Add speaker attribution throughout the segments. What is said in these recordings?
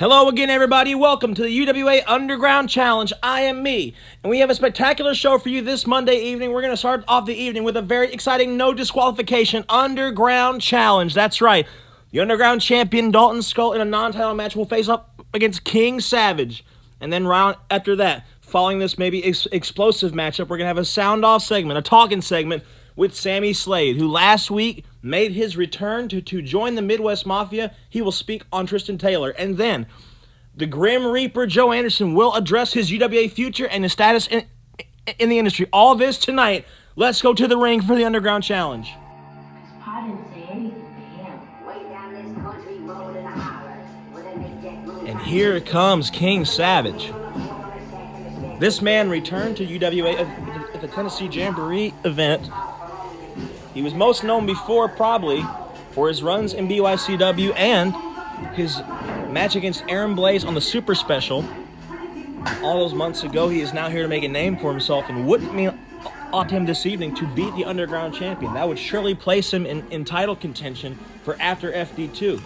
Speaker 1: Hello again, everybody. Welcome to the UWA Underground Challenge. I am me, and we have a spectacular show for you this Monday evening. We're going to start off the evening with a very exciting no disqualification Underground Challenge. That's right. The Underground champion, Dalton Skull, in a non-title match will face up against King Savage. And then right after that, following this maybe explosive matchup, we're going to have a sound-off segment, a talking segment, with Sammy Slade, who last week made his return to join the Midwest Mafia. He will speak on Tristan Taylor. And then the Grim Reaper, Joe Anderson, will address his UWA future and his status in the industry. All this tonight. Let's go to the ring for the Underground Challenge.
Speaker 2: I didn't say anything to him. Way down this country road in a holler.
Speaker 1: And here comes King Savage. This man returned to UWA at the Tennessee Jamboree event. He was most known before, probably, for his runs in BYCW and his match against Aaron Blaze on the Super Special. All those months ago, he is now here to make a name for himself, and wouldn't mean up to him this evening to beat the Underground champion. That would surely place him in title contention for after FD2.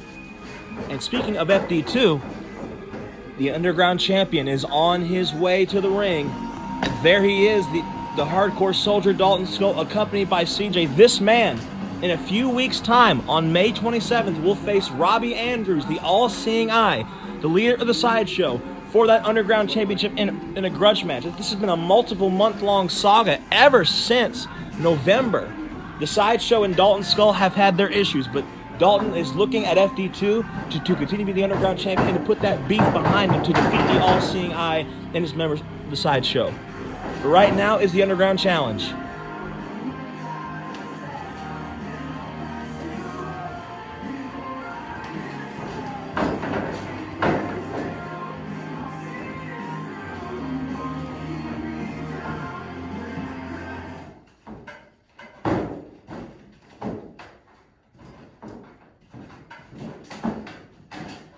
Speaker 1: And speaking of FD2, the Underground champion is on his way to the ring. And there he is, the hardcore soldier Dalton Skull, accompanied by CJ. This man, in a few weeks' time, on May 27th, will face Robbie Andrews, the all-seeing eye, the leader of the Sideshow, for that Underground championship in a grudge match. This has been a multiple-month-long saga ever since November. The Sideshow and Dalton Skull have had their issues, but Dalton is looking at FD2 to continue to be the Underground champion and to put that beef behind him to defeat the all-seeing eye and his members of the Sideshow. But right now is the Underground Challenge.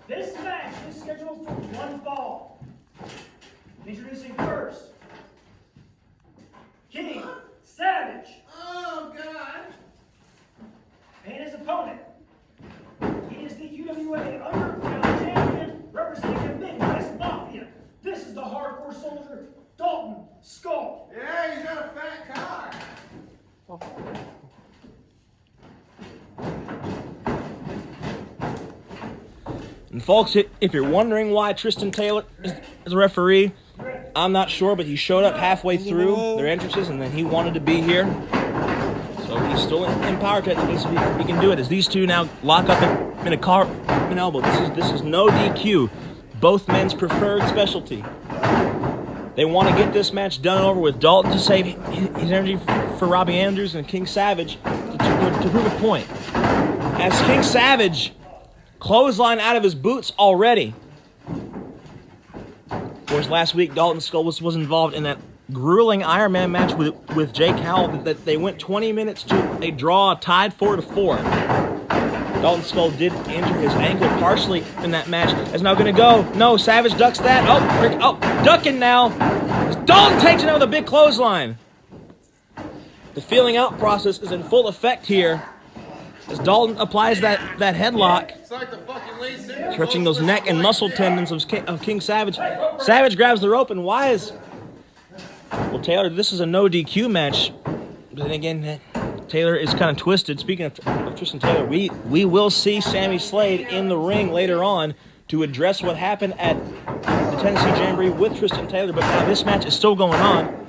Speaker 3: This match is scheduled for one fall. Introducing first, King Savage.
Speaker 4: Oh, God.
Speaker 3: And his opponent. He is the UWA Underground champion representing the Midwest Mafia. This is the hardcore soldier, Dalton Skull.
Speaker 4: Yeah, he's got a fat car.
Speaker 1: And folks, if you're wondering why Tristan Taylor is a referee, I'm not sure, but he showed up halfway through their entrances, and then he wanted to be here. So he's still in power technically, so he can do it. As these two now lock up in a car, an elbow. This is no DQ. Both men's preferred specialty. They want to get this match done over with. Dalton to save his energy for Robbie Andrews, and King Savage to prove a point. As King Savage clothesline out of his boots already. Of course, last week Dalton Skull was involved in that grueling Iron Man match with Jake Howell that they went 20 minutes to a draw, tied 4-4. Dalton Skull did injure his ankle partially in that match. Is now going to go. No, Savage ducks that. Oh, ducking now. Dalton takes it out with a big clothesline. The feeling out process is in full effect here as Dalton applies that headlock,
Speaker 4: It's like the fucking Lee Simmons.
Speaker 1: stretching those neck and muscle tendons of King Savage. Savage grabs the rope, and why is... Well, Taylor, this is a no DQ match. But then again, Taylor is kind of twisted. Speaking of Tristan Taylor, we will see Sammy Slade in the ring later on to address what happened at the Tennessee Jamboree with Tristan Taylor. But now this match is still going on.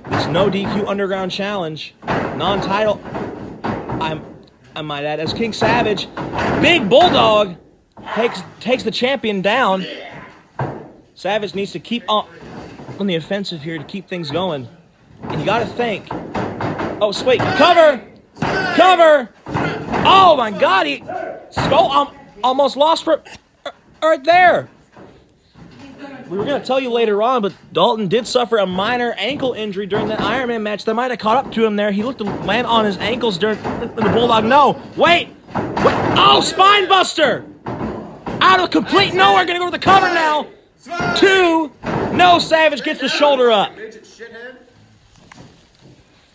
Speaker 1: This no DQ Underground Challenge, non-title, I might add, as King Savage, big bulldog, takes the champion down. Savage needs to keep on the offensive here to keep things going. And you got to think. Oh, sweet. Cover! Oh, my God. Skull almost lost right there. We were going to tell you later on, but Dalton did suffer a minor ankle injury during that Iron Man match. That might have caught up to him there. He looked to land on his ankles during the Bulldog. No, wait. Oh, spine buster. Out of complete nowhere. Going to go to the cover now. 2. No, Savage gets the shoulder up.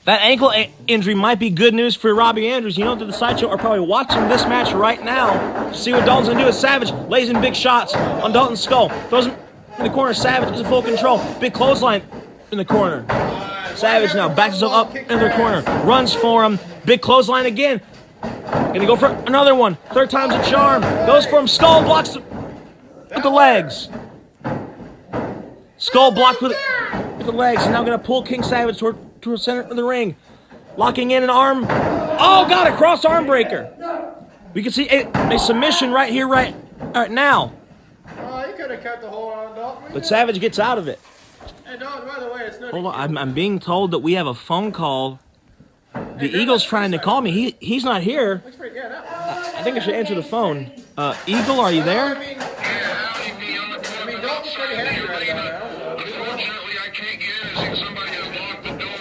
Speaker 1: That ankle injury might be good news for Robbie Andrews. You know that the sideshow are probably watching this match right now to see what Dalton's going to do. As Savage lays in big shots on Dalton's skull. Throws him in the corner. Savage is in full control. Big clothesline in the corner. Savage now backs himself up into the corner. Runs for him. Big clothesline again. Gonna go for another one. Third time's a charm. Goes for him. Skull blocks with the legs. Skull blocked with the legs. He's now gonna pull King Savage toward the center of the ring. Locking in an arm. Oh, God, a cross arm breaker. We can see a submission right here, right now.
Speaker 4: Oh, you could have cut the hold on Dalton.
Speaker 1: But Savage gets out of it.
Speaker 4: Hey, Dalton, by the way, it's no
Speaker 1: Hold on, I'm being told that we have a phone call. The Eagle's trying to call me. He's not here.
Speaker 4: Looks pretty good.
Speaker 1: I think I should answer the phone. Eagle, are you there?
Speaker 4: I mean, Dalton's pretty happy right about now.
Speaker 5: Unfortunately, I can't get in. I think somebody has locked the door.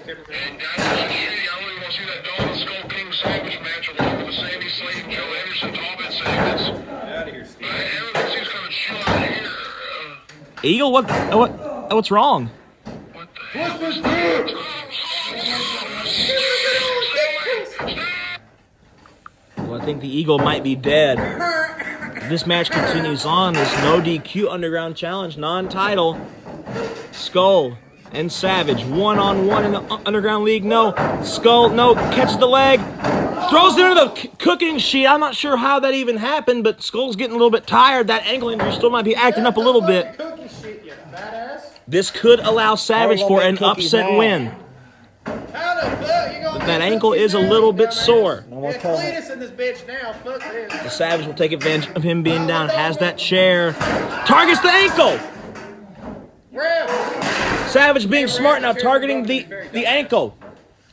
Speaker 5: And that's a shitty. I really want to see that Dalton Skull King Savage match along with the Sammy Slade and Joe Anderson Talbot segments.
Speaker 4: Out of here, Steve.
Speaker 5: Everything seems kind of chill out here.
Speaker 1: Eagle, what's wrong?
Speaker 5: What the hell is that?
Speaker 1: Well, I think the Eagle might be dead. This match continues on. This no DQ Underground Challenge, non-title. Skull and Savage, one-on-one in the Underground League. No. Skull, no. Catches the leg. Throws it into the cooking sheet. I'm not sure how that even happened, but Skull's getting a little bit tired. That ankle injury still might be acting up a little bit.
Speaker 4: Cookie shit, you badass.
Speaker 1: This could allow Savage for an upset win.
Speaker 4: How the fuck you gonna
Speaker 1: That ankle is a little bit sore.
Speaker 4: Yeah, Cletus in this bitch now. Fuck this.
Speaker 1: The Savage will take advantage of him being down. Has that chair. Targets the ankle.
Speaker 4: Ref.
Speaker 1: Savage being smart now, targeting the ankle.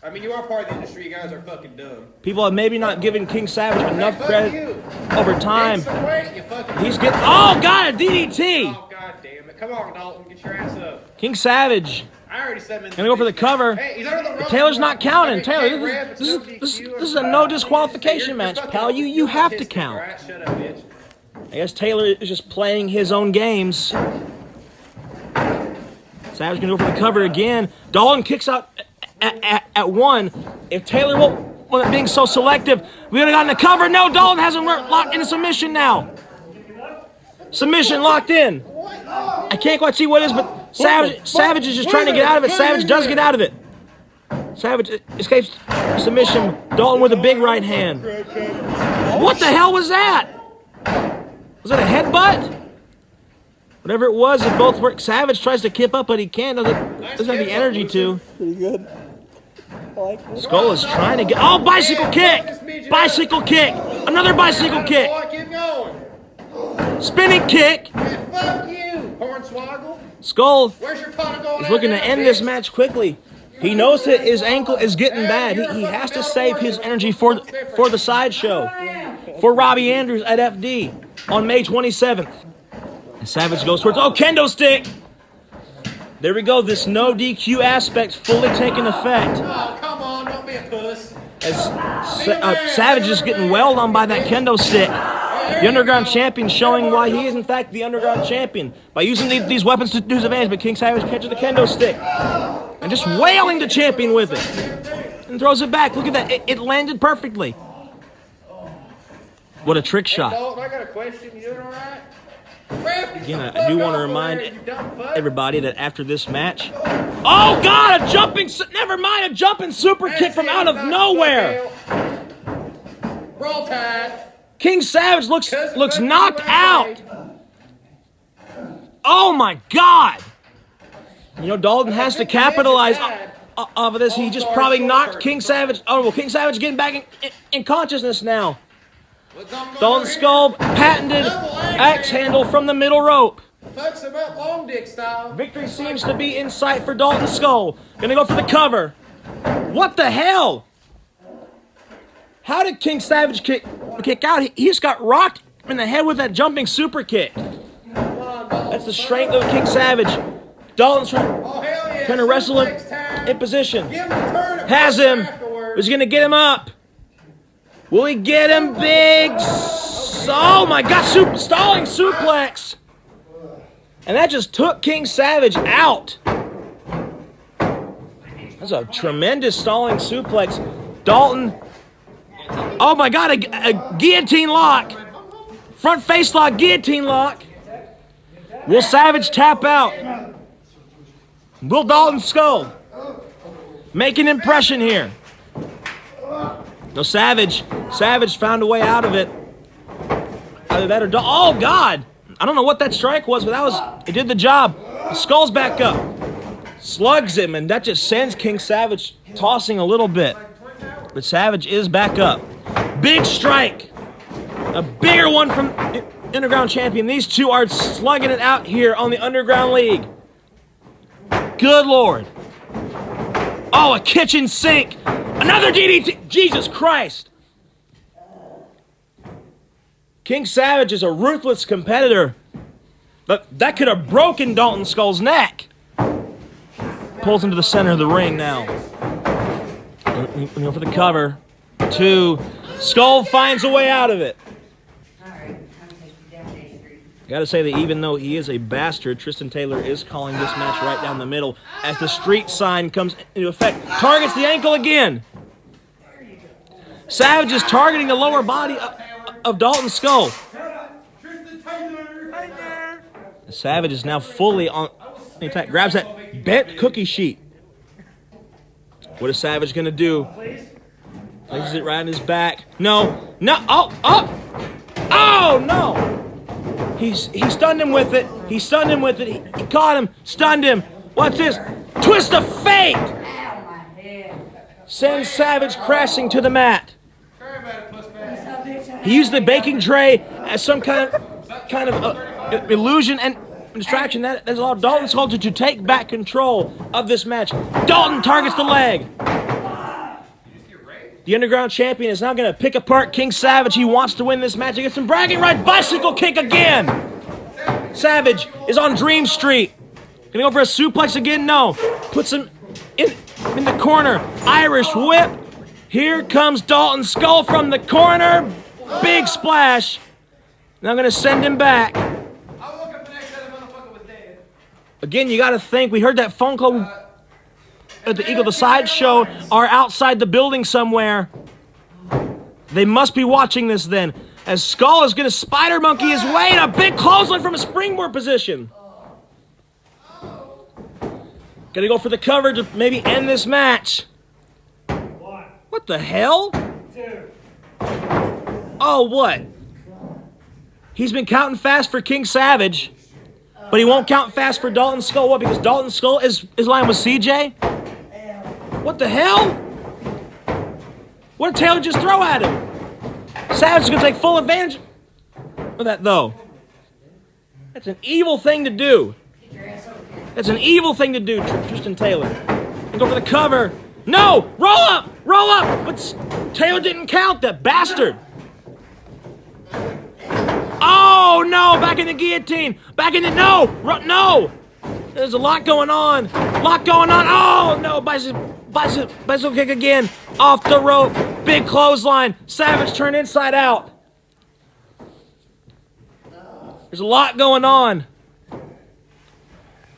Speaker 4: I mean, you are part of the industry. You guys are fucking dumb.
Speaker 1: People have maybe not given King Savage enough credit over time.
Speaker 4: Gain some weight, you fucking
Speaker 1: He's getting. Oh, God, a DDT.
Speaker 4: Oh, god damn it. Come on, Dalton. Get your ass up.
Speaker 1: King Savage.
Speaker 4: I already said him in
Speaker 1: Gonna go for the cover.
Speaker 4: Hey, he's under the rope.
Speaker 1: Taylor's not counting.
Speaker 4: Okay,
Speaker 1: Taylor,
Speaker 4: ref,
Speaker 1: this
Speaker 4: it's no DQ.
Speaker 1: is a no disqualification match,
Speaker 4: You're
Speaker 1: pal.
Speaker 4: fucking
Speaker 1: You have to
Speaker 4: autistic,
Speaker 1: count.
Speaker 4: alright? Shut up, bitch.
Speaker 1: I guess Taylor is just playing his own games. Savage gonna go for the cover again. Dalton kicks out at one. If Taylor wasn't being so selective, we would have gotten the cover. No, Dalton has him locked in a submission now. Submission locked in. I can't quite see what it is, but Savage is just trying to get out of it. Savage does get out of it. Savage escapes submission. Dalton with a big right hand. What the hell was that? Was it a headbutt? Whatever it was, it both worked. Savage tries to kip up, but he can't. Doesn't have the energy to.
Speaker 6: Pretty good. I like it.
Speaker 1: Skull is trying to get. Oh, bicycle kick! Bicycle kick! Another bicycle kick!
Speaker 4: Boy, keep going.
Speaker 1: Spinning kick!
Speaker 4: Man, fuck you, Hornswoggle.
Speaker 1: Skull
Speaker 4: Where's your pot of going
Speaker 1: is looking
Speaker 4: out
Speaker 1: to
Speaker 4: now,
Speaker 1: end this
Speaker 4: bitch?
Speaker 1: match quickly. He knows that his ankle is getting bad. He has to save his energy for the sideshow. For Robbie Andrews at FD on May 27th. And Savage goes towards, kendo stick! There we go, this no DQ aspect fully taking effect.
Speaker 4: Oh, come on, don't be a puss.
Speaker 1: As Savage is getting wailed on by that kendo stick. The Underground Champion showing why he is in fact the Underground Champion. By using these weapons to his advantage, but King Savage catches the kendo stick. And just wailing the champion with it. And throws it back. Look at that, it landed perfectly. What a trick shot.
Speaker 4: Dalton, I got a question. You doing all right?
Speaker 1: Again, I do want to remind everybody that after this match... Oh, God! A jumping super kick from out of nowhere!
Speaker 4: Roll Tide.
Speaker 1: King Savage looks knocked out! Oh, my God! You know, Dalton has to capitalize off of this. He just probably knocked King Savage... Oh, well, King Savage getting back in consciousness now. Dalton Skull, patented axe handle from the middle rope.
Speaker 4: Fucks him up long dick style.
Speaker 1: Victory seems to be in sight for Dalton Skull. Gonna go for the cover. What the hell? How did King Savage kick out? He just got rocked in the head with that jumping super kick. That's the strength of King Savage. Dalton's trying to wrestle him in position. Has him. Is he gonna get him up? Will he get him big? Oh my God, stalling suplex. And that just took King Savage out. That's a tremendous stalling suplex. Dalton. Oh my God, a guillotine lock. Front face lock, guillotine lock. Will Savage tap out? Will Dalton Skull make an impression here? No, Savage found a way out of it. Either that or oh God! I don't know what that strike was, but it did the job. The Skull's back up. Slugs him, and that just sends King Savage tossing a little bit. But Savage is back up. Big strike. A bigger one from Underground Champion. These two are slugging it out here on the Underground League. Good Lord. Oh, a kitchen sink. Another DDT. Jesus Christ. King Savage is a ruthless competitor. But that could have broken Dalton Skull's neck. Pulls into the center of the ring now. Go for the cover. 2. Skull finds a way out of it. Gotta say that even though he is a bastard, Tristan Taylor is calling this match right down the middle as the street sign comes into effect. Targets the ankle again. Savage is targeting the lower body of Dalton Skull. Savage is now fully on attack. Grabs that bent cookie sheet. What is Savage gonna do? Places it right on his back. No. Oh no! He stunned him with it. He caught him. Stunned him. What's this? Twist of fate! Sends Savage crashing to the mat. He used the baking tray as some kind of illusion and distraction. That has allowed Dalton Skull to take back control of this match. Dalton targets the leg. The Underground Champion is now going to pick apart King Savage. He wants to win this match. He gets some bragging right. Bicycle kick again. Savage is on Dream Street. Gonna go for a suplex again? No. Puts him in the corner. Irish whip. Here comes Dalton Skull from the corner. Big splash. Now going to send him back. Again, you got to think. We heard that phone call at the Eagle the Sideshow are outside the building somewhere. They must be watching this then. As Skull is going to spider monkey his way in a big clothesline from a springboard position. Gonna go for the cover to maybe end this match. What the hell? Oh, what? He's been counting fast for King Savage, but he won't count fast for Dalton Skull. What? Because Dalton Skull is lying with CJ? What the hell? What did Taylor just throw at him? Savage is going to take full advantage of that, though. That's an evil thing to do. That's an evil thing to do, Tristan Taylor. And go for the cover. No! Roll up! Roll up! But Taylor didn't count, that bastard. Oh, no! Back in the guillotine. Back in the... No! No! There's a lot going on. Oh, no! Bicycle kick again. Off the rope. Big clothesline. Savage turned inside out. There's a lot going on.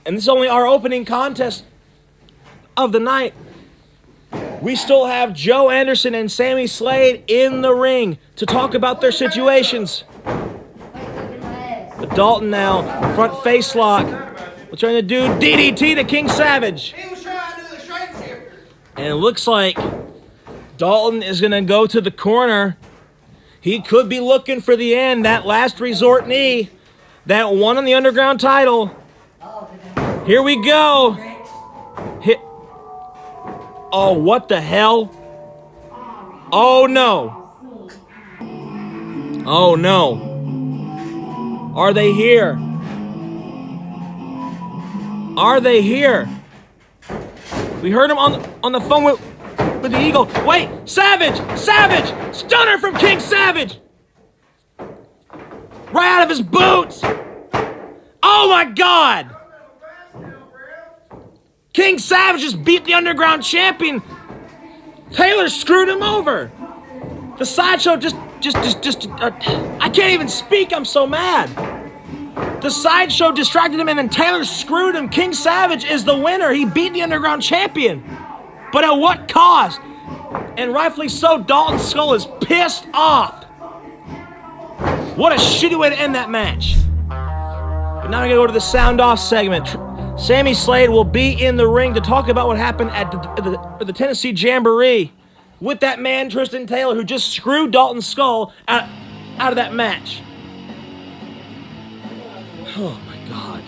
Speaker 1: And this is only our opening contest of the night. We still have Joe Anderson and Sammy Slade in the ring to talk about their situations. But Dalton now, front face lock. We're trying to do DDT to King Savage. And it looks like Dalton is going to go to the corner. He could be looking for the end, that last resort knee. That one on the Underground title. Here we go. Hit. Oh, what the hell? Oh, no. Oh, no. Are they here? Are they here? We heard him on the phone with the Eagle. Wait, Savage! Savage! Stunner from King Savage! Right out of his boots! Oh, my God! King Savage just beat the Underground Champion. Taylor screwed him over. The Sideshow just I can't even speak. I'm so mad. The Sideshow distracted him, and then Taylor screwed him. King Savage is the winner. He beat the Underground Champion. but at what cost? And rightfully so, Dalton Skull is pissed off. What a shitty way to end that match. But now we're going to go to the sound off segment. Sammy Slade will be in the ring to talk about what happened at the Tennessee Jamboree with that man, Tristan Taylor, who just screwed Dalton Skull out of that match. Oh, my God.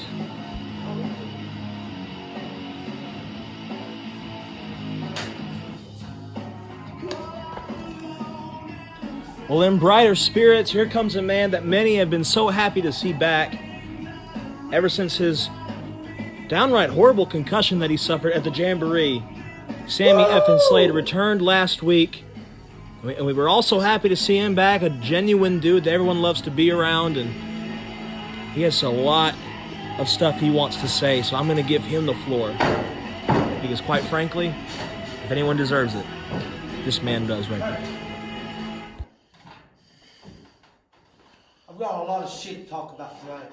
Speaker 1: Well, in brighter spirits, here comes a man that many have been so happy to see back ever since his downright horrible concussion that he suffered at the Jamboree. Sammy effing Slade returned last week, and we were also happy to see him back, a genuine dude that everyone loves to be around, and he has a lot of stuff he wants to say, so I'm going to give him the floor. Because quite frankly, if anyone deserves it, this man does right now.
Speaker 7: I've got a lot of shit to talk about tonight.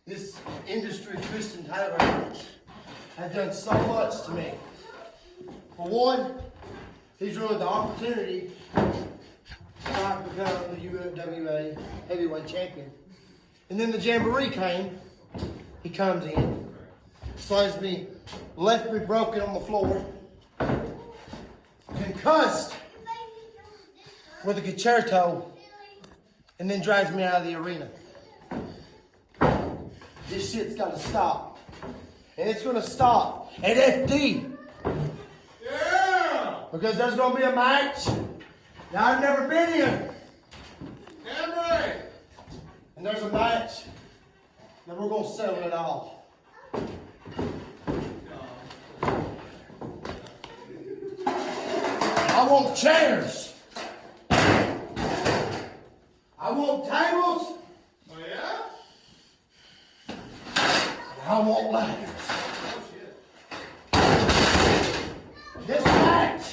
Speaker 7: This industry, Tristan Taylor, has done so much to me. For one, he's ruined the opportunity to become the UWA heavyweight champion. And then the Jamboree came. He comes in, slays me, left me broken on the floor, concussed with a concerto, and then drives me out of the arena. This shit's gotta stop. And it's gonna stop at FD.
Speaker 4: Yeah!
Speaker 7: Because there's gonna be a match that I've never been in.
Speaker 4: Damn right!
Speaker 7: And there's a match that we're gonna settle it all. I want chairs. I want tables.
Speaker 4: Oh, yeah?
Speaker 7: And I want ladders. This match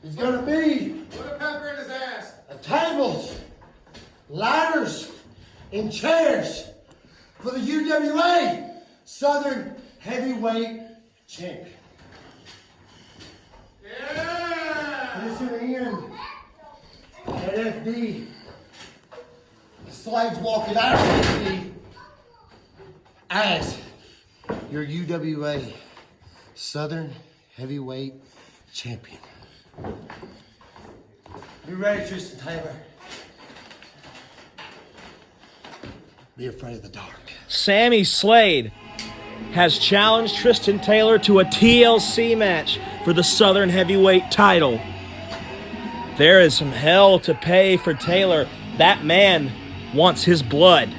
Speaker 7: is gonna be
Speaker 4: Put a pepper in his ass.
Speaker 7: tables, ladders, and chairs for the UWA Southern Heavyweight Champion.
Speaker 4: Yeah!
Speaker 7: And it's gonna end at FD. The Slade's walking out of FD as your UWA Southern Heavyweight Champion. Be ready, Tristan Taylor. Be afraid of the dark.
Speaker 1: Sammy Slade has challenged Tristan Taylor to a TLC match for the Southern Heavyweight title. There is some hell to pay for Taylor. That man wants his blood.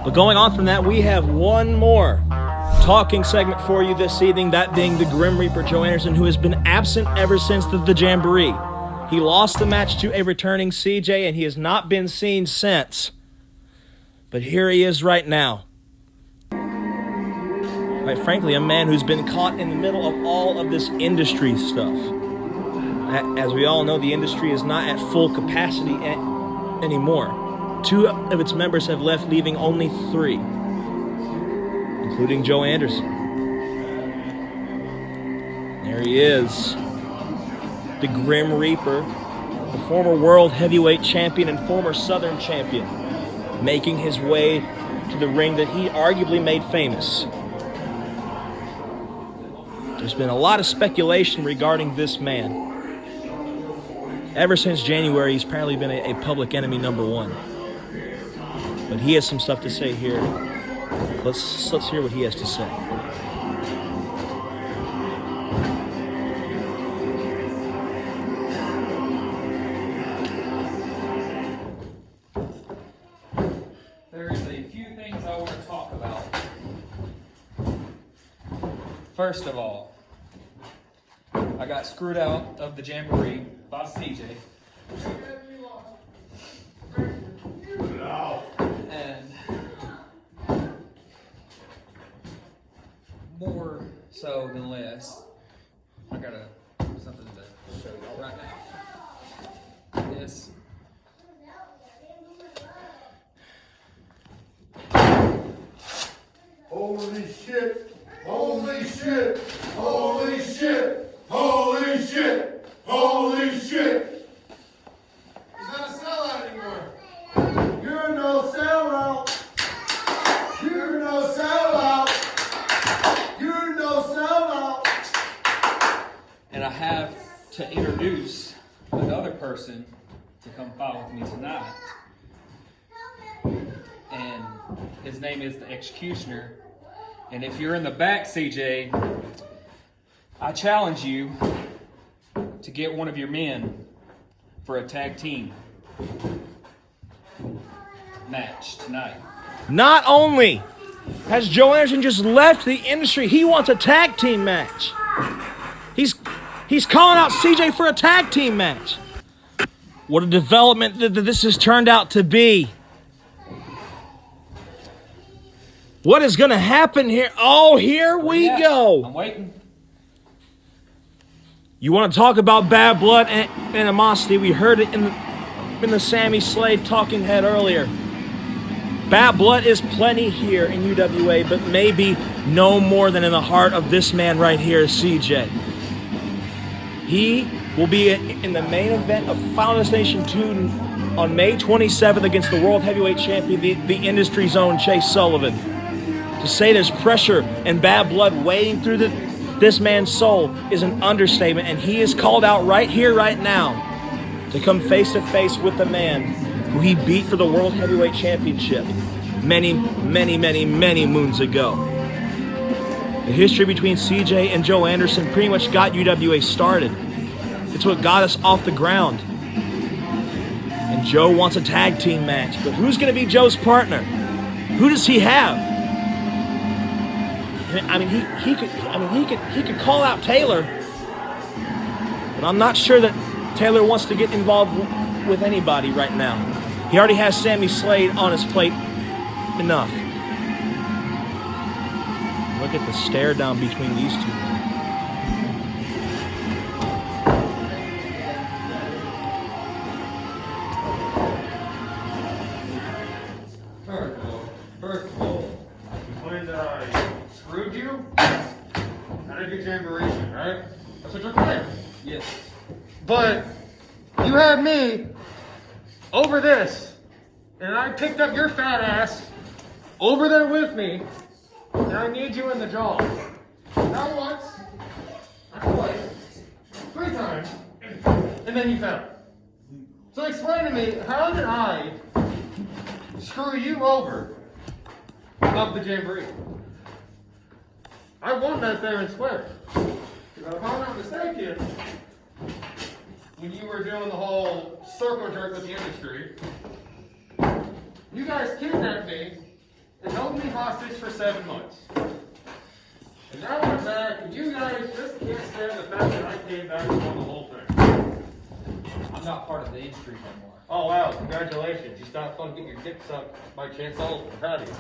Speaker 1: But going on from that, we have one more talking segment for you this evening, that being the Grim Reaper Joe Anderson, who has been absent ever since the Jamboree. He lost the match to a returning CJ, and he has not been seen since. But here he is right now. Quite frankly, a man who's been caught in the middle of all of this industry stuff. As we all know, the industry is not at full capacity anymore. 2 of its members have left, leaving only 3, including Joe Anderson. There he is, the Grim Reaper, the former World Heavyweight Champion and former Southern Champion, making his way to the ring that he arguably made famous. There's been a lot of speculation regarding this man. Ever since January, he's apparently been a public enemy #1. But he has some stuff to say here. Let's hear what he has to say.
Speaker 8: There is a few things I want to talk about. First of all, I got screwed out of the Jamboree by CJ. And more so than less, I got something to show y'all right now. This
Speaker 4: Holy shit! He's not a sellout anymore.
Speaker 7: You're no sellout. You're no sellout. You're no sellout.
Speaker 8: And I have to introduce another person to come fight with me tonight. And his name is the Executioner. And if you're in the back, CJ, I challenge you to get one of your men for a tag team match tonight.
Speaker 1: Not only has Joe Anderson just left the industry, he wants a tag team match. He's calling out CJ for a tag team match. What a development that this has turned out to be. What is going to happen here? Oh, here we go.
Speaker 8: I'm waiting.
Speaker 1: You want to talk about bad blood and animosity? We heard it in the Sammy Slade talking head earlier. Bad blood is plenty here in UWA, but maybe no more than in the heart of this man right here, CJ. He will be in the main event of Final Destination 2 on May 27th against the World Heavyweight Champion, the industry's own Chase Sullivan. To say there's pressure and bad blood wading through this man's soul is an understatement, and he is called out right here, right now, to come face to face with the man who he beat for the World Heavyweight Championship many, many, many, many moons ago. The history between CJ and Joe Anderson pretty much got UWA started. It's what got us off the ground. And Joe wants a tag team match, but who's going to be Joe's partner? Who does he have? I mean, he could call out Taylor, but I'm not sure that Taylor wants to get involved with anybody right now. He already has Sammy Slade on his plate enough. Look at the stare down between these two.
Speaker 4: First of all, you claim that I screwed you out of your jamboree, right? That's what you're claiming.
Speaker 8: Yes.
Speaker 4: But you had me over this, and I picked up your fat ass over there with me, and I need you in the jaw. Not once, not twice, 3 times, and then you fell. So explain to me, how did I screw you over of the jamboree? I won that fair and square. If I'm not mistaken, when you were doing the whole circle jerk with the industry, you guys kidnapped me and held me hostage for 7 months. And now I'm back, and you guys just can't stand the fact that I came back and won the whole thing.
Speaker 8: I'm not part of the industry no more.
Speaker 4: Oh wow, congratulations. You stopped fucking getting your dick sucked by Chance Sullivan. Proud of you.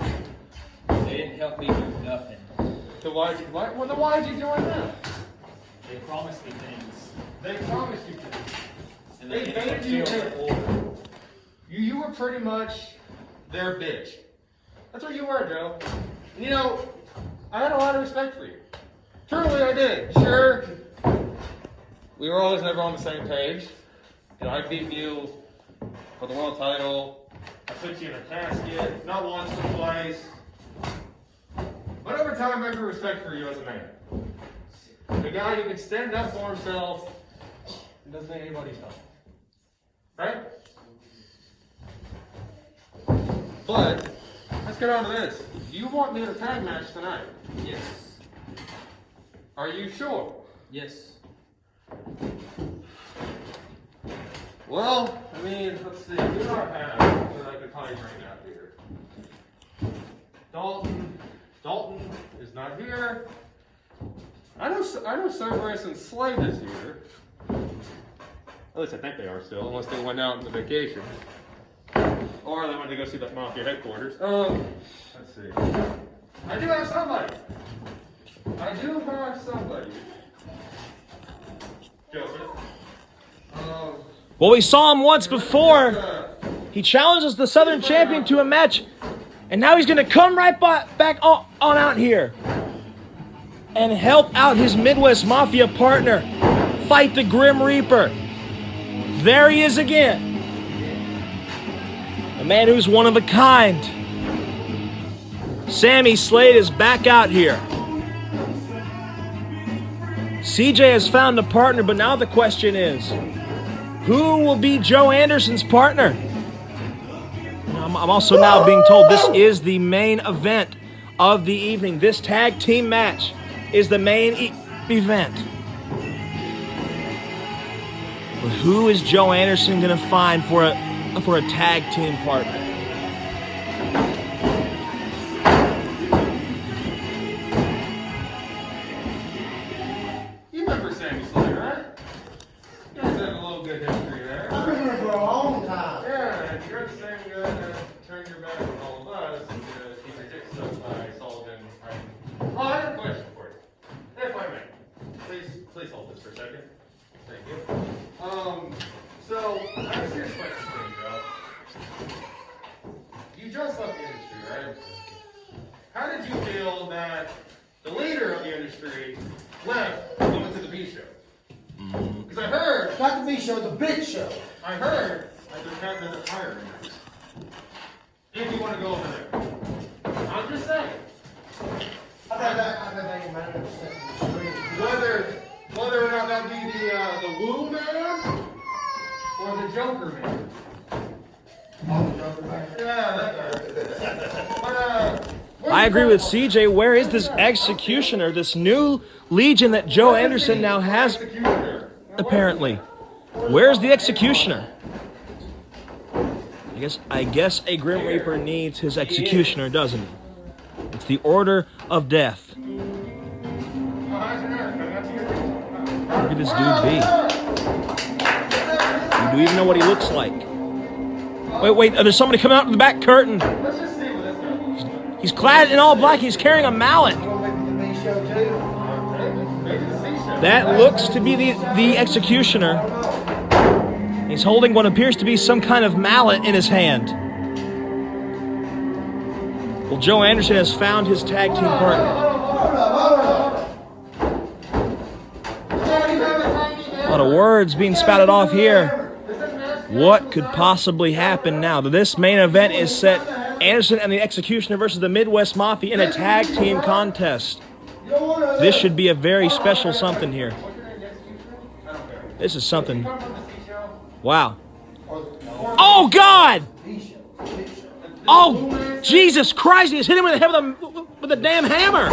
Speaker 8: They didn't help me do nothing.
Speaker 4: So why'd you join them?
Speaker 8: They promised me things.
Speaker 4: They promised you things.
Speaker 8: And
Speaker 4: They
Speaker 8: ended up
Speaker 4: made you
Speaker 8: killing
Speaker 4: in.
Speaker 8: order.
Speaker 4: You were pretty much their bitch. That's what you were, Joe. And you know, I had a lot of respect for you. Truly, I did. Sure, we were always never on the same page. And I beat you for the world title. I put you in a casket, not once, but twice. But over time, I grew respect for you as a man. The guy who can stand up for himself and doesn't make anybody's help. Right? But let's get on to this. You want me to tag match tonight?
Speaker 8: Yes.
Speaker 4: Are you sure?
Speaker 8: Yes.
Speaker 4: Well, I mean, let's see. Who do I have that I could probably bring out here? Dalton is not here. I know Cerberus and Slade is here. At least I think they are still, unless they went out on the vacation. Or they went to go see that Mafia headquarters. Let's see. I do have somebody. Joseph.
Speaker 1: Well, we saw him once before. He challenges the Southern Champion to a match, and now he's going to come right back on out here and help out his Midwest Mafia partner fight the Grim Reaper. There he is again. A man who's one of a kind. Sammy Slade is back out here. CJ has found a partner, but now the question is, who will be Joe Anderson's partner? I'm also now being told this is the main event of the evening. This tag team match is the main event. But who is Joe Anderson going to find for a tag team partner?
Speaker 4: You remember Sammy Slade, right? You guys have a little good history there.
Speaker 7: I've been here for a long time.
Speaker 4: Yeah, you're the same guy that turned your back on all of us and keep your dick sucked by Sullivan. Right? Oh, I have a question for you. If I may. Please hold this for a second. Thank you. So, I have a serious question for you, Joe. You just left the industry, right? How did you feel that the leader of the industry left and went to the B show? Because I heard,
Speaker 7: Not the B show, the big show.
Speaker 4: I heard that there's not been a hiring. If you want to go over there. I'm just saying.
Speaker 7: I've had that in my
Speaker 4: Whether or not that be the Woo Man or the Joker Man. Yeah, that guy.
Speaker 1: I agree with CJ. Where is this Executioner, this new legion that Joe Anderson now has, apparently? Where's the Executioner? I guess a Grim Reaper needs his Executioner, doesn't he? It's the order of death. Look at this dude be. Do you even know what he looks like? Wait, there's somebody coming out of the back curtain.
Speaker 4: Let's just see what this guy.
Speaker 1: He's clad in all black. He's carrying a mallet. That looks to be the Executioner. He's holding what appears to be some kind of mallet in his hand. Well, Joe Anderson has found his tag team partner. A lot of words being spouted off here. What could possibly happen now? This main event is set. Anderson and the Executioner versus the Midwest Mafia in a tag team contest. This should be a very special something here. This is something. Wow. Oh, God! Oh, Jesus Christ! He just hit him in the head with a damn hammer.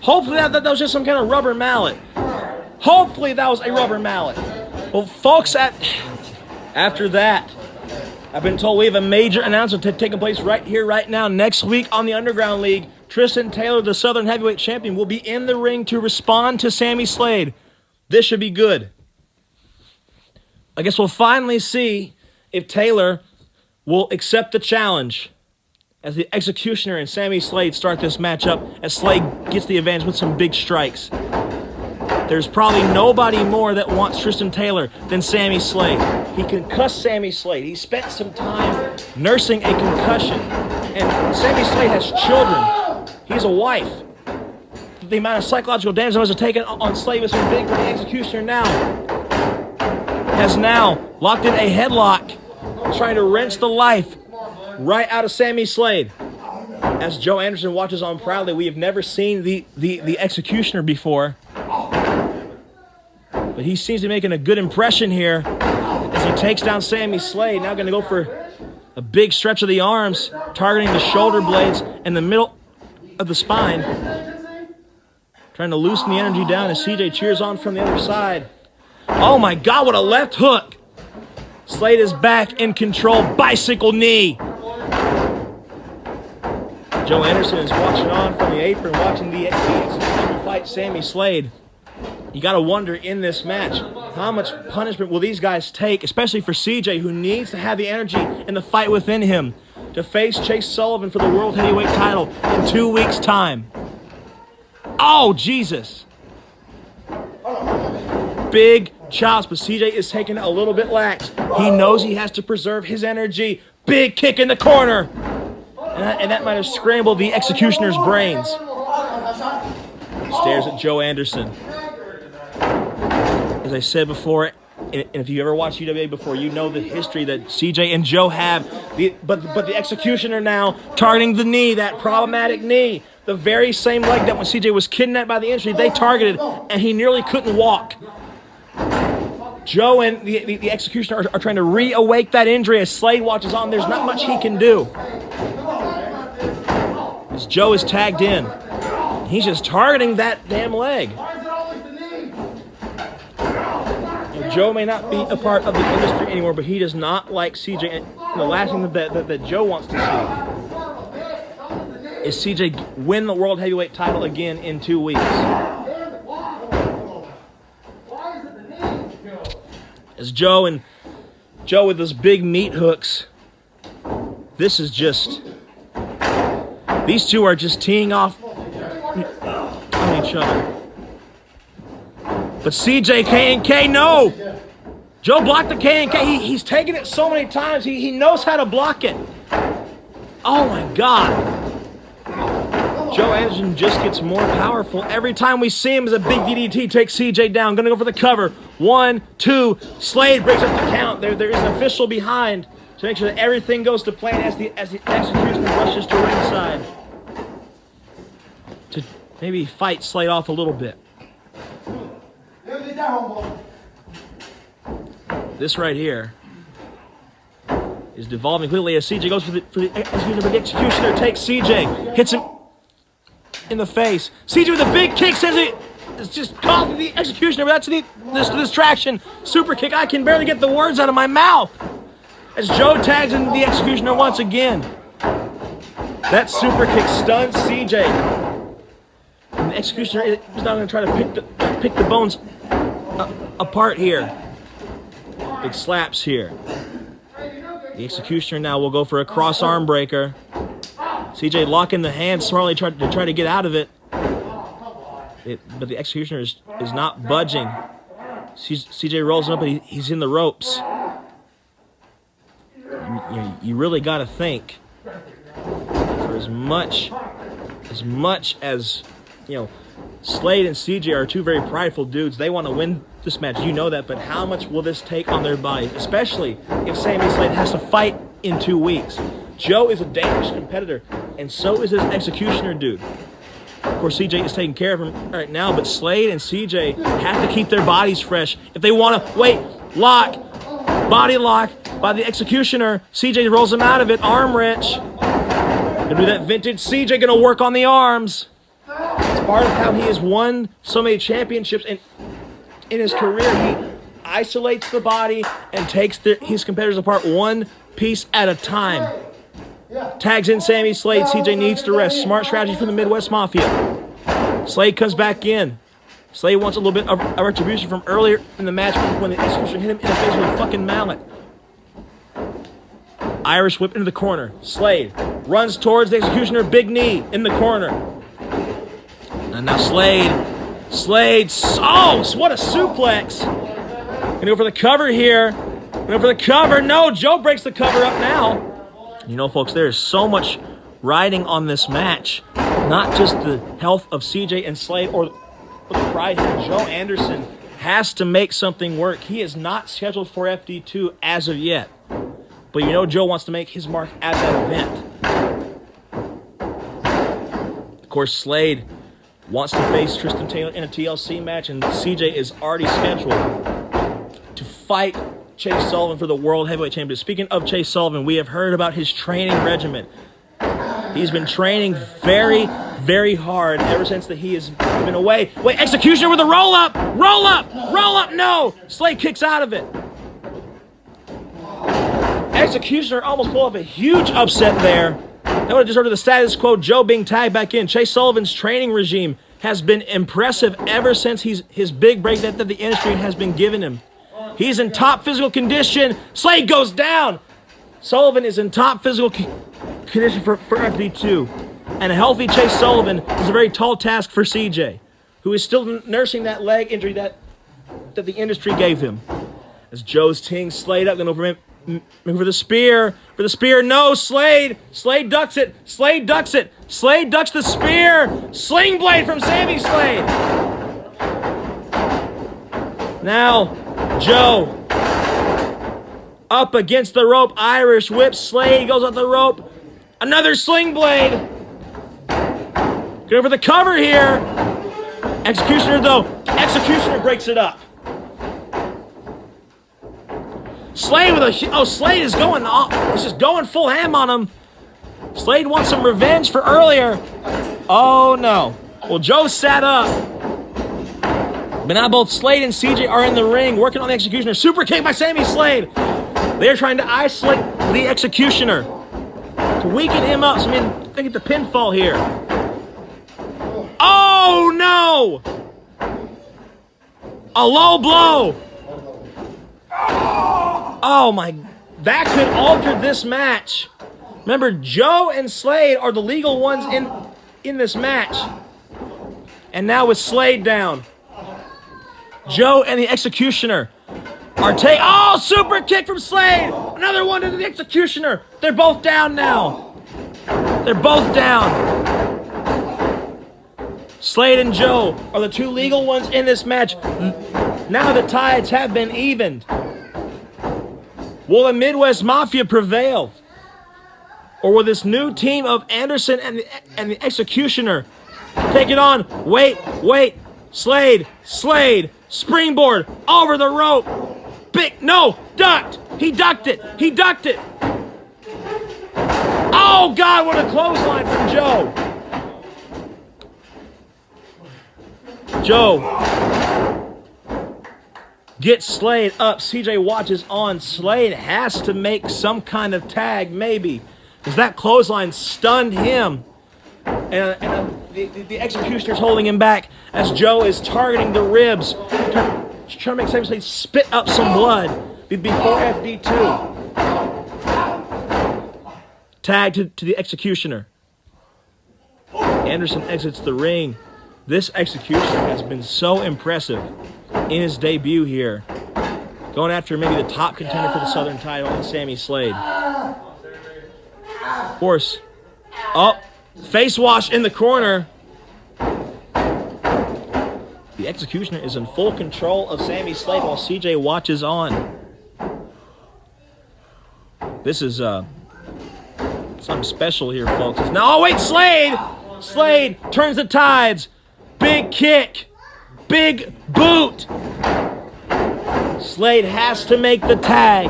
Speaker 1: Hopefully that was just some kind of rubber mallet. Hopefully that was a rubber mallet. Well, folks, after that, I've been told we have a major announcement taking place right here, right now. Next week on the Underground League, Tristan Taylor, the Southern Heavyweight Champion, will be in the ring to respond to Sammy Slade. This should be good. I guess we'll finally see if Taylor will accept the challenge as the Executioner and Sammy Slade start this matchup as Slade gets the advantage with some big strikes. There's probably nobody more that wants Tristan Taylor than Sammy Slade. He concussed Sammy Slade. He spent some time nursing a concussion. And Sammy Slade has children. He has a wife. The amount of psychological damage that was taken on Slade was so big, but the Executioner now has locked in a headlock, trying to wrench the life right out of Sammy Slade. As Joe Anderson watches on proudly, we have never seen the Executioner before. But he seems to be making a good impression here as he takes down Sammy Slade. Now going to go for a big stretch of the arms, targeting the shoulder blades and the middle of the spine. Trying to loosen the energy down as CJ cheers on from the other side. Oh my God, what a left hook. Slade is back in control. Bicycle knee. Joe Anderson is watching on from the apron, watching the Executioner fight Sammy Slade. You got to wonder in this match, how much punishment will these guys take, especially for CJ, who needs to have the energy and the fight within him to face Chase Sullivan for the World Heavyweight title in 2 weeks' time. Oh, Jesus. Big chops, but CJ is taking it a little bit lax. He knows he has to preserve his energy. Big kick in the corner. And that might have scrambled the Executioner's brains. He stares at Joe Anderson. as I said before, and if you ever watched UWA before, you know the history that CJ and Joe have. But the executioner now targeting the knee, that problematic knee, the very same leg that when CJ was kidnapped by the industry, they targeted, and he nearly couldn't walk. Joe and the executioner are trying to reawake that injury as Slade watches on. There's not much he can do. As Joe is tagged in, he's just targeting that damn leg. Joe may not be a part of the industry anymore, but he does not like CJ. And the last thing that Joe wants to see is CJ win the World Heavyweight title again in 2 weeks. As Joe with those big meat hooks, this is just, these two are just teeing off on each other. But CJ, K&K, no! Joe blocked the K&K. He's taken it so many times. He knows how to block it. Oh my God. Joe Anderson just gets more powerful. Every time we see him as a big DDT, takes CJ down. Gonna go for the cover. 1, 2, Slade breaks up the count. There is an official behind to make sure that everything goes to plan as the executioner rushes to ringside to maybe fight Slade off a little bit. This right here is devolving quickly as CJ goes for the executioner, but the executioner takes CJ, hits him in the face. CJ with a big kick sends it. It's just called the executioner, but that's the distraction. Super kick. I can barely get the words out of my mouth. As Joe tags in the executioner once again. That super kick stuns CJ. And the executioner is not going to try to pick the bones apart here. Big slaps here. The executioner now will go for a cross arm breaker. CJ locking the hand smartly to try to get out of it. But the executioner is not budging. CJ rolls up, but he's in the ropes. You really got to think, for as much as Slade and CJ are two very prideful dudes. They want to win this match, you know that, but how much will this take on their bodies, especially if Sammy Slade has to fight in 2 weeks? Joe is a dangerous competitor, and so is this executioner dude. Of course, CJ is taking care of him right now, but Slade and CJ have to keep their bodies fresh. If they want to, body lock by the executioner. CJ rolls him out of it, arm wrench. Gonna do that vintage CJ, gonna work on the arms. It's part of how he has won so many championships, and in his career, he isolates the body and takes his competitors apart one piece at a time. Tags in Sammy Slade. CJ needs to rest. Smart strategy from the Midwest Mafia. Slade comes back in. Slade wants a little bit of retribution from earlier in the match when the executioner hit him in the face with a fucking mallet. Irish whip into the corner. Slade runs towards the executioner. Big knee in the corner. And now Slade, oh, what a suplex. Gonna go for the cover here. Gonna go for the cover. No, Joe breaks the cover up now. You know, folks, there is so much riding on this match. Not just the health of CJ and Slade or the pride here. Joe Anderson has to make something work. He is not scheduled for FD2 as of yet. But you know Joe wants to make his mark at that event. Of course, Slade wants to face Tristan Taylor in a TLC match, and CJ is already scheduled to fight Chase Sullivan for the World Heavyweight Championship. Speaking of Chase Sullivan, we have heard about his training regimen. He's been training very, very hard ever since that he has been away. Wait, executioner with a roll up, no! Slade kicks out of it. Executioner almost pulled off a huge upset there. That would have deserved the status quo. Joe being tagged back in. Chase Sullivan's training regime has been impressive ever since his big break that the industry has been giving him. He's in top physical condition. Slade goes down. Sullivan is in top physical condition for FD2. And a healthy Chase Sullivan is a very tall task for CJ, who is still nursing that leg injury that the industry gave him. As Joe's teeing Slade up, going over for the spear. No, Slade ducks it. Slade ducks the spear. Sling blade from Sammy Slade. Now, Joe up against the rope. Irish whip. Slade goes up the rope. Another sling blade. Go for the cover here. Executioner, though. Executioner breaks it up. Slade with a... Oh, Slade is going... He's just going full ham on him. Slade wants some revenge for earlier. Oh, no. Well, Joe sat up. But now both Slade and CJ are in the ring working on the Executioner. Super kick by Sammy Slade. They're trying to isolate the Executioner to weaken him up. So, I mean, they get the pinfall here. Oh, no! A low blow. Oh, my. That could alter this match. Remember, Joe and Slade are the legal ones in this match. And now with Slade down, Joe and the Executioner are taking... Oh, super kick from Slade! Another one to the Executioner. They're both down now. They're both down. Slade and Joe are the two legal ones in this match. Now the tides have been evened. Will the Midwest Mafia prevail? Or will this new team of Anderson and the Executioner take it on? Wait. Slade, springboard, over the rope. Ducked. He ducked it. Oh, God, what a clothesline from Joe. Joe gets Slade up. CJ watches on. Slade has to make some kind of tag, maybe, because that clothesline stunned him. And the Executioner's holding him back as Joe is targeting the ribs, trying to make Sammy Slade spit up some blood before FD2. Tag to the Executioner. Anderson exits the ring. This Executioner has been so impressive in his debut here, going after maybe the top contender for the Southern title in Sammy Slade. Of course, face wash in the corner. The Executioner is in full control of Sammy Slade while CJ watches on. This is something special here, folks. Now, oh wait, Slade turns the tides. Big kick. Big boot. Slade has to make the tag.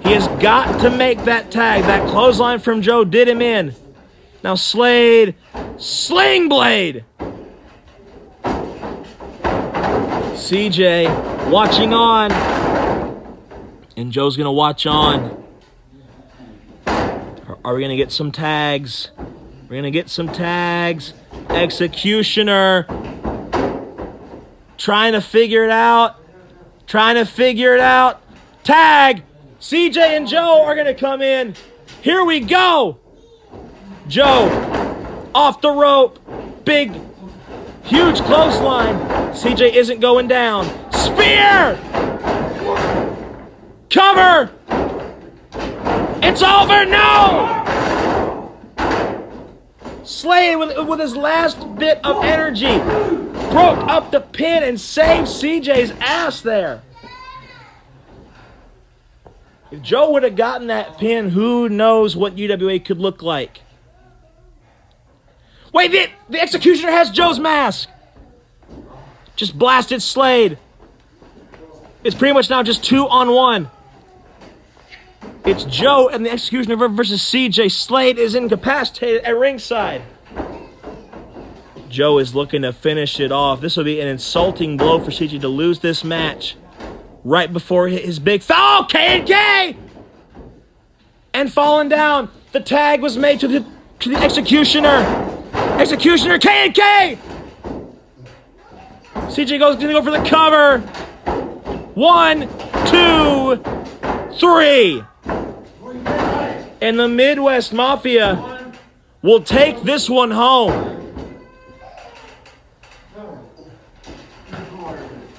Speaker 1: He has got to make that tag. That clothesline from Joe did him in. Now Slade, sling blade. CJ watching on. And Joe's going to watch on. Are we going to get some tags? We're going to get some tags. Executioner trying to figure it out. Tag. CJ and Joe are going to come in. Here we go. Joe off the rope. Big, huge clothesline. CJ isn't going down. Spear. Cover. It's over. No. Slade, with his last bit of energy, broke up the pin and saved CJ's ass there. If Joe would have gotten that pin, who knows what UWA could look like. Wait, the Executioner has Joe's mask. Just blasted Slade. It's pretty much now just 2-on-1. It's Joe and the Executioner versus CJ. Slade is incapacitated at ringside. Joe is looking to finish it off. This will be an insulting blow for CJ to lose this match right before his big foul. K&K! And falling down. The tag was made to the Executioner. Executioner, K&K! CJ going to go for the cover. 1, 2, 3. And the Midwest Mafia will take this one home.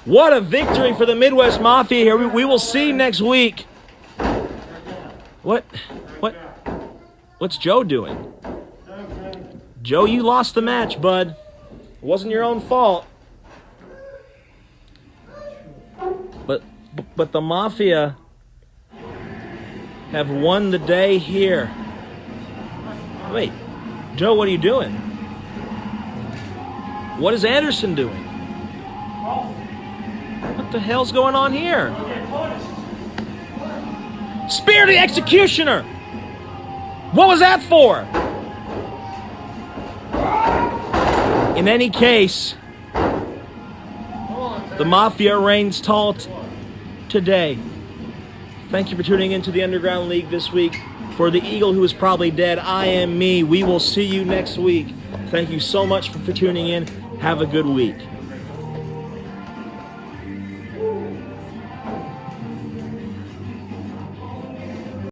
Speaker 1: What a victory for the Midwest Mafia here. We will see next week. What's Joe doing? Joe, you lost the match, bud. It wasn't your own fault. But the Mafia have won the day here. Wait, Joe, what are you doing? What is Anderson doing? What the hell's going on here? Spear the Executioner! What was that for? In any case, the Mafia reigns tall today. Thank you for tuning into the Underground League this week. For the Eagle who is probably dead, I am me. We will see you next week. Thank you so much for tuning in. Have a good week.